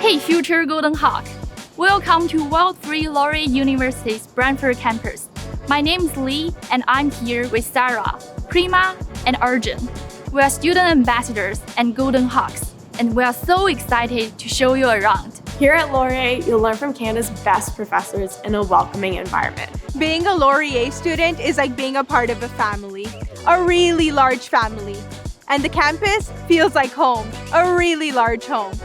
Hey future Golden Hawk! Welcome to Wilfrid Laurier University's Brantford campus. My name is Lee and I'm here with Sarah, Parima and Arjunn. We are student ambassadors and Golden Hawks, and we are so excited to show you around. Here at Laurier, you'll learn from Canada's best professors in a welcoming environment. Being a Laurier student is like being a part of a family, a really large family. And the campus feels like home, a really large home.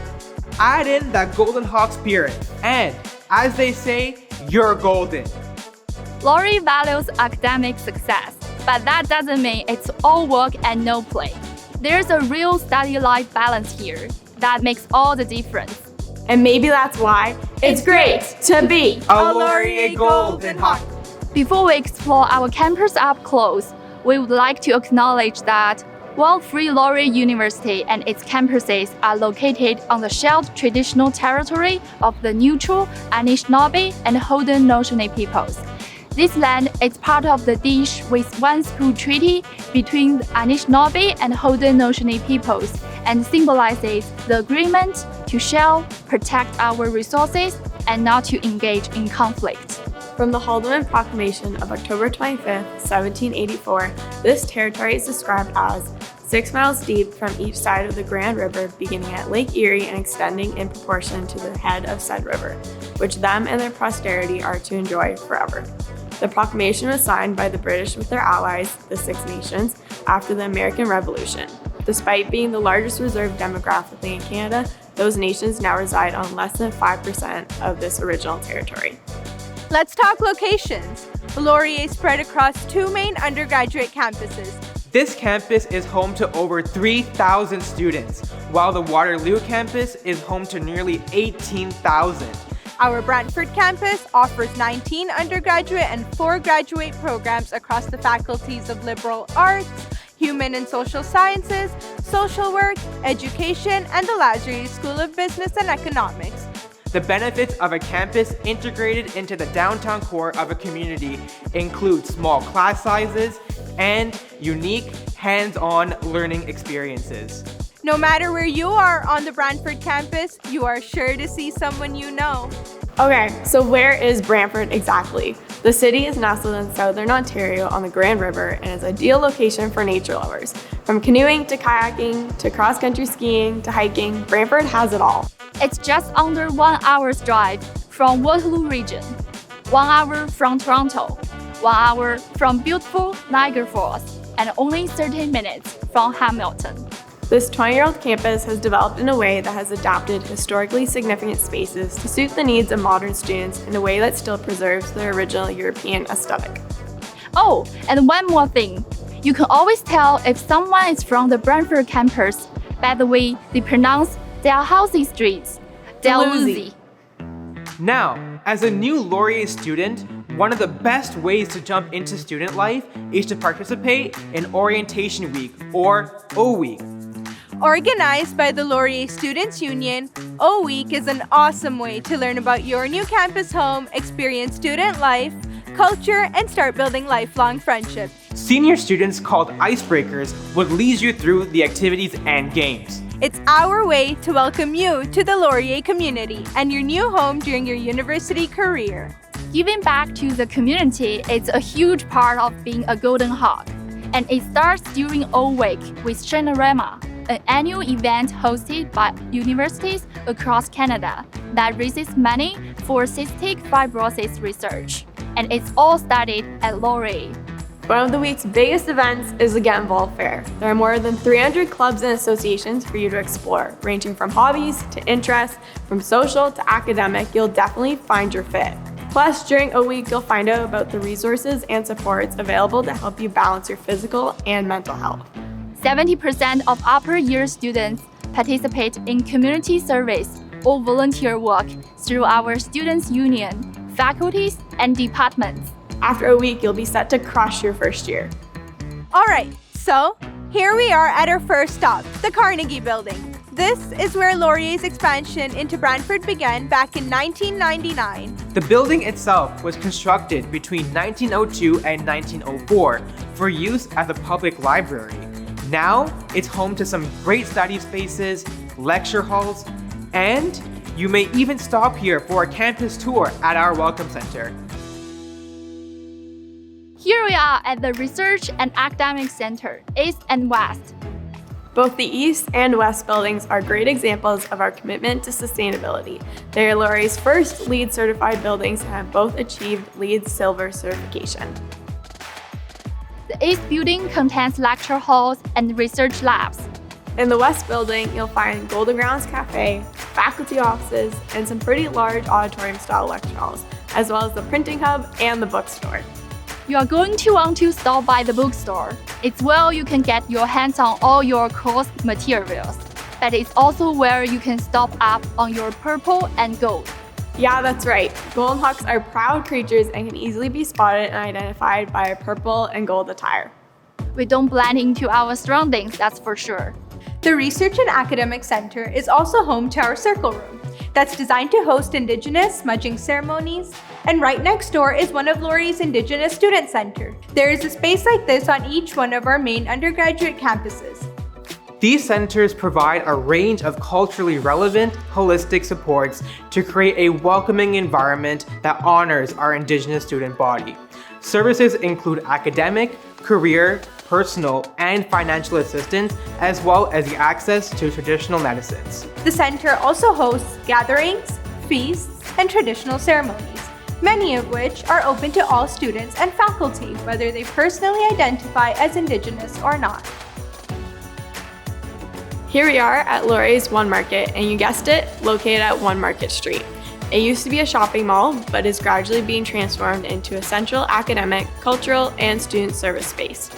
Add in that Golden Hawk spirit, and as they say, you're golden. Laurier values academic success, but that doesn't mean it's all work and no play. There's a real study-life balance here that makes all the difference. And maybe that's why it's great to be a Laurier Golden Hawk. Before we explore our campus up close, we would like to acknowledge that Wilfrid Laurier University and its campuses are located on the shared traditional territory of the neutral Anishinaabe and Haudenosaunee peoples. This land is part of the Dish with One School Treaty between the Anishinaabe and Haudenosaunee peoples and symbolizes the agreement to share, protect our resources, and not to engage in conflict. From the Haldeman Proclamation of October 25, 1784, this territory is described as 6 miles deep from each side of the Grand River, beginning at Lake Erie and extending in proportion to the head of said river, which them and their posterity are to enjoy forever. The proclamation was signed by the British with their allies, the Six Nations, after the American Revolution. Despite being the largest reserve demographically in Canada, those nations now reside on less than 5% of this original territory. Let's talk locations. Laurier is spread across 2 main undergraduate campuses. This campus is home to over 3,000 students, while the Waterloo campus is home to nearly 18,000. Our Brantford campus offers 19 undergraduate and 4 graduate programs across the faculties of liberal arts, human and social sciences, social work, education, and the Laurier School of Business and Economics. The benefits of a campus integrated into the downtown core of a community include small class sizes and unique hands-on learning experiences. No matter where you are on the Brantford campus, you are sure to see someone you know. Okay, so where is Brantford exactly? The city is nestled in southern Ontario on the Grand River and is an ideal location for nature lovers. From canoeing to kayaking to cross-country skiing to hiking, Brantford has it all. It's just under 1 hour's drive from Waterloo region, 1 hour from Toronto, 1 hour from beautiful Niagara Falls, and only 30 minutes from Hamilton. This 20-year-old campus has developed in a way that has adapted historically significant spaces to suit the needs of modern students in a way that still preserves their original European aesthetic. Oh, and one more thing. You can always tell if someone is from the Brantford campus by the way they pronounce Dalhousie streets, Dalhousie. Now, as a new Laurier student, one of the best ways to jump into student life is to participate in Orientation Week, or O-Week. Organized by the Laurier Students' Union, O-Week is an awesome way to learn about your new campus home, experience student life, culture, and start building lifelong friendships. Senior students called Icebreakers would lead you through the activities and games. It's our way to welcome you to the Laurier community and your new home during your university career. Giving back to the community is a huge part of being a Golden Hawk, and it starts during O-Week with Shinorama, an annual event hosted by universities across Canada that raises money for cystic fibrosis research, and it's all studied at Laurier. One of the week's biggest events is the Get Involved Fair. There are more than 300 clubs and associations for you to explore, ranging from hobbies to interests, from social to academic. You'll definitely find your fit. Plus, during O-Week, you'll find out about the resources and supports available to help you balance your physical and mental health. 70% of upper year students participate in community service or volunteer work through our Students' Union, faculties, and departments. After O-Week, you'll be set to crush your first year. All right, so here we are at our first stop, the Carnegie Building. This is where Laurier's expansion into Brantford began back in 1999. The building itself was constructed between 1902 and 1904 for use as a public library. Now, it's home to some great study spaces, lecture halls, and You may even stop here for a campus tour at our Welcome Center. Here we are at the Research and Academic Center, East and West. Both the East and West buildings are great examples of our commitment to sustainability. They are Laurier's first LEED certified buildings and have both achieved LEED Silver certification. The East building contains lecture halls and research labs. In the West building, you'll find Golden Grounds Cafe, faculty offices, and some pretty large auditorium-style lecture halls, as well as the printing hub and the bookstore. You are going to want to stop by the bookstore. It's where you can get your hands on all your course materials, but it's also where you can stock up on your purple and gold. Yeah, that's right. Golden Hawks are proud creatures and can easily be spotted and identified by a purple and gold attire. We don't blend into our surroundings, that's for sure. The Research and Academic Center is also home to our Circle Room that's designed to host Indigenous smudging ceremonies, and right next door is one of Laurier's Indigenous Student Center. There is a space like this on each one of our main undergraduate campuses. These centers provide a range of culturally relevant, holistic supports to create a welcoming environment that honors our Indigenous student body. Services include academic, career, personal, and financial assistance, as well as the access to traditional medicines. The center also hosts gatherings, feasts, and traditional ceremonies, many of which are open to all students and faculty, whether they personally identify as Indigenous or not. Here we are at Laurier's One Market, and you guessed it, located at One Market Street. It used to be a shopping mall, but is gradually being transformed into a central academic, cultural, and student service space.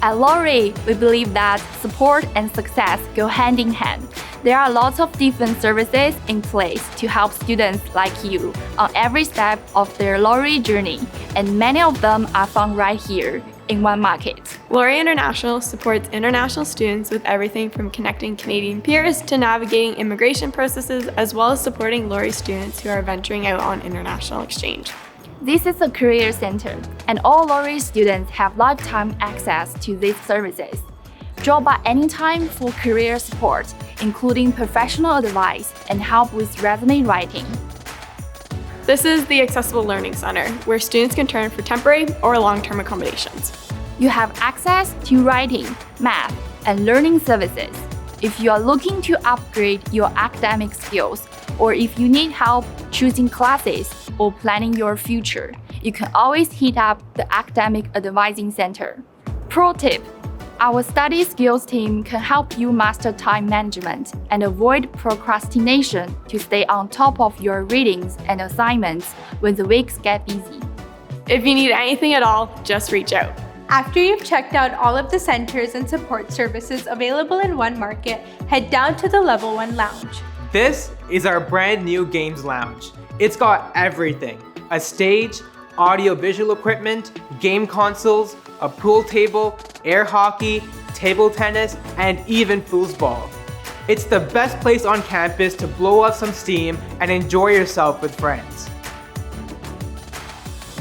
At Laurier, we believe that support and success go hand in hand. There are lots of different services in place to help students like you on every step of their Laurier journey, and many of them are found right here in One Market. Laurier International supports international students with everything from connecting Canadian peers to navigating immigration processes, as well as supporting Laurier students who are venturing out on international exchange. This is a career center, and all Laurier students have lifetime access to these services. Drop by anytime for career support, including professional advice and help with resume writing. This is the Accessible Learning Center, where students can turn for temporary or long-term accommodations. You have access to writing, math, and learning services. If you are looking to upgrade your academic skills, or if you need help choosing classes or planning your future, you can always hit up the Academic Advising Center. Pro tip: our study skills team can help you master time management and avoid procrastination to stay on top of your readings and assignments when the weeks get busy. If you need anything at all, just reach out. After you've checked out all of the centers and support services available in One Market, head down to the Level 1 Lounge. This is our brand new Games Lounge. It's got everything: a stage, audio-visual equipment, game consoles, a pool table, air hockey, table tennis, and even foosball. It's the best place on campus to blow off some steam and enjoy yourself with friends.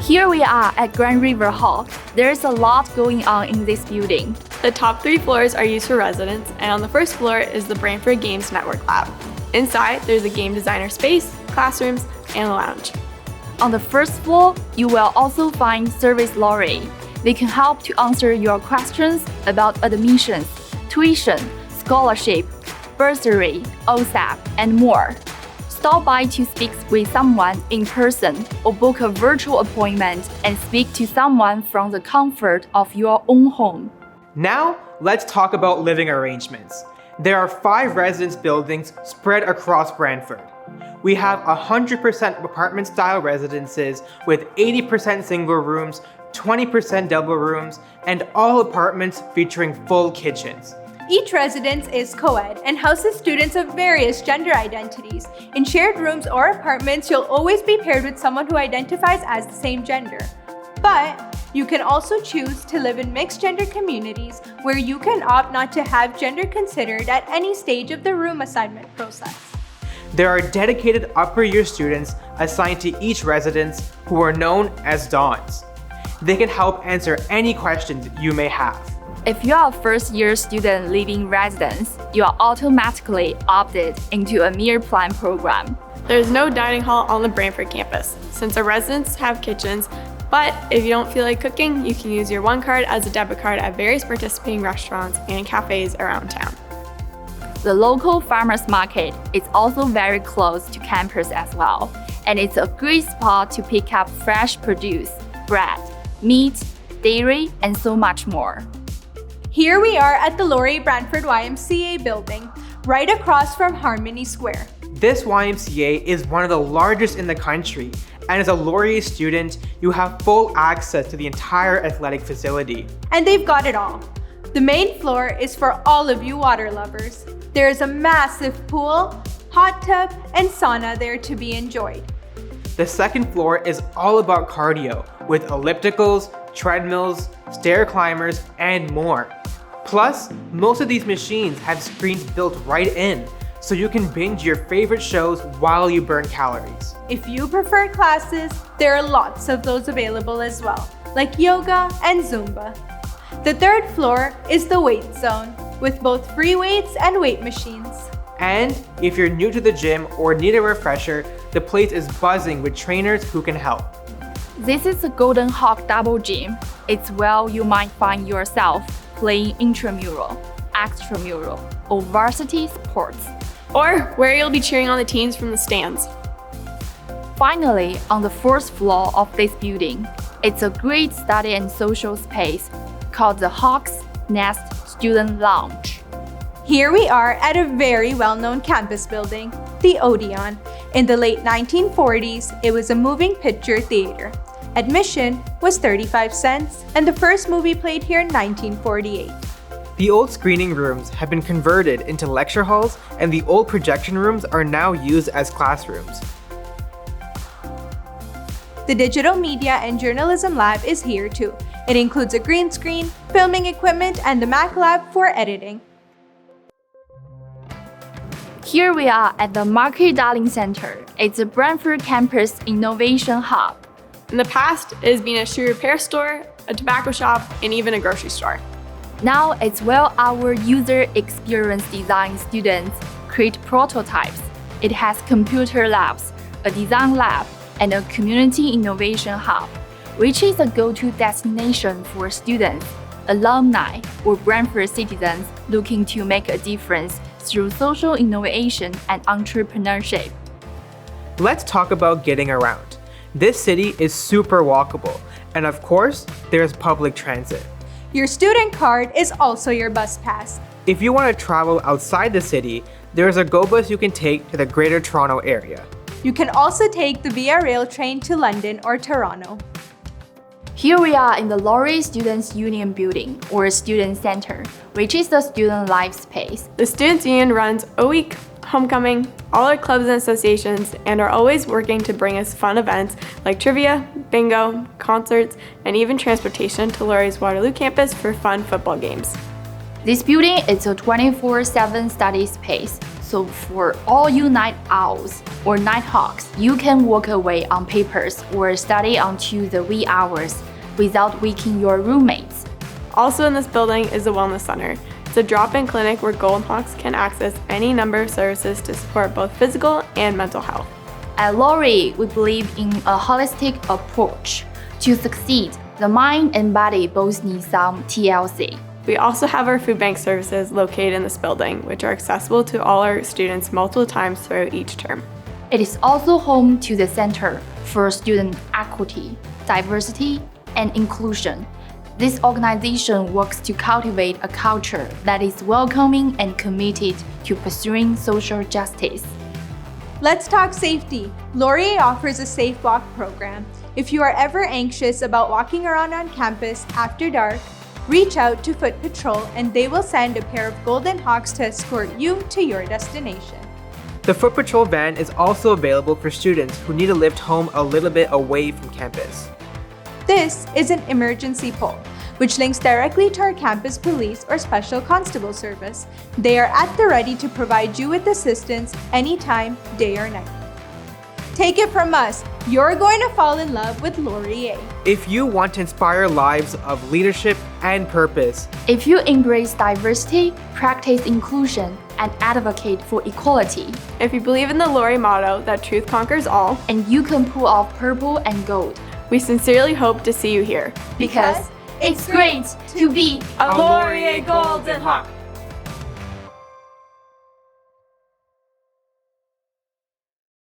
Here we are at Grand River Hall. There's a lot going on in this building. The top 3 floors are used for residents, and on the first floor is the Brantford Games Network Lab. Inside, there's a game designer space, classrooms, and a lounge. On the first floor, you will also find Service Laurier. They can help to answer your questions about admissions, tuition, scholarship, bursary, OSAP, and more. Stop by to speak with someone in person or book a virtual appointment and speak to someone from the comfort of your own home. Now, let's talk about living arrangements. There are 5 residence buildings spread across Brantford. We have 100% apartment-style residences with 80% single rooms, 20% double rooms, and all apartments featuring full kitchens. Each residence is co-ed and houses students of various gender identities. In shared rooms or apartments, you'll always be paired with someone who identifies as the same gender. But you can also choose to live in mixed gender communities where you can opt not to have gender considered at any stage of the room assignment process. There are dedicated upper year students assigned to each residence who are known as Dons. They can help answer any questions you may have. If you are a first-year student living residence, you are automatically opted into a meal plan program. There's no dining hall on the Brantford campus, since our residents have kitchens, but if you don't feel like cooking, you can use your One Card as a debit card at various participating restaurants and cafes around town. The local farmers market is also very close to campus as well, and it's a great spot to pick up fresh produce, bread, meat, dairy, and so much more. Here we are at the Laurier Brantford YMCA building, right across from Harmony Square. This YMCA is one of the largest in the country, and as a Laurier student, you have full access to the entire athletic facility. And they've got it all. The main floor is for all of you water lovers. There is a massive pool, hot tub, and sauna there to be enjoyed. The second floor is all about cardio, with ellipticals, treadmills, stair climbers, and more. Plus, most of these machines have screens built right in, so you can binge your favorite shows while you burn calories. If you prefer classes, there are lots of those available as well, like yoga and Zumba. The third floor is the weight zone, with both free weights and weight machines. And if you're new to the gym or need a refresher, the place is buzzing with trainers who can help. This is the Golden Hawk Double Gym. It's where you might find yourself playing intramural, extramural, or varsity sports. Or where you'll be cheering on the teams from the stands. Finally, on the fourth floor of this building, it's a great study and social space called the Hawk's Nest Student Lounge. Here we are at a very well-known campus building, the Odeon. In the late 1940s, it was a moving picture theater. Admission was 35 cents, and the first movie played here in 1948. The old screening rooms have been converted into lecture halls, and the old projection rooms are now used as classrooms. The Digital Media and Journalism Lab is here too. It includes a green screen, filming equipment, and the Mac Lab for editing. Here we are at the Market Darling Center. It's a Brantford campus innovation hub. In the past, it has been a shoe repair store, a tobacco shop, and even a grocery store. Now it's where our user experience design students create prototypes. It has computer labs, a design lab, and a community innovation hub, which is a go-to destination for students, alumni, or Brantford citizens looking to make a difference through social innovation and entrepreneurship. Let's talk about getting around. This city is super walkable, and of course, there's public transit. Your student card is also your bus pass. If you want to travel outside the city, there's a GO bus you can take to the Greater Toronto area. You can also take the Via Rail train to London or Toronto. Here we are in the Laurier Students' Union Building, or Student Center, which is the student life space. The Students' Union runs a week, homecoming, all our clubs and associations, and are always working to bring us fun events like trivia, bingo, concerts, and even transportation to Laurier's Waterloo campus for fun football games. This building is a 24/7 study space, so for all you night owls or night hawks, you can walk away on papers or study until the wee hours without waking your roommates. Also in this building is the Wellness Center. It's a drop-in clinic where Golden Hawks can access any number of services to support both physical and mental health. At Laurier, we believe in a holistic approach. To succeed, the mind and body both need some TLC. We also have our food bank services located in this building, which are accessible to all our students multiple times throughout each term. It is also home to the Center for Student Equity, Diversity, and Inclusion. This organization works to cultivate a culture that is welcoming and committed to pursuing social justice. Let's talk safety. Laurier offers a Safe Walk program. If you are ever anxious about walking around on campus after dark, reach out to Foot Patrol and they will send a pair of Golden Hawks to escort you to your destination. The Foot Patrol van is also available for students who need a lift home a little bit away from campus. This is an emergency pole, which links directly to our campus police or special constable service. They are at the ready to provide you with assistance anytime, day or night. Take it from us, you're going to fall in love with Laurier. If you want to inspire lives of leadership and purpose, If you embrace diversity, practice inclusion, and advocate for equality. If you believe in the Laurier motto that truth conquers all, And you can pull off purple and gold. we sincerely hope to see you here. Because it's great to be A Laurier Golden Hawk!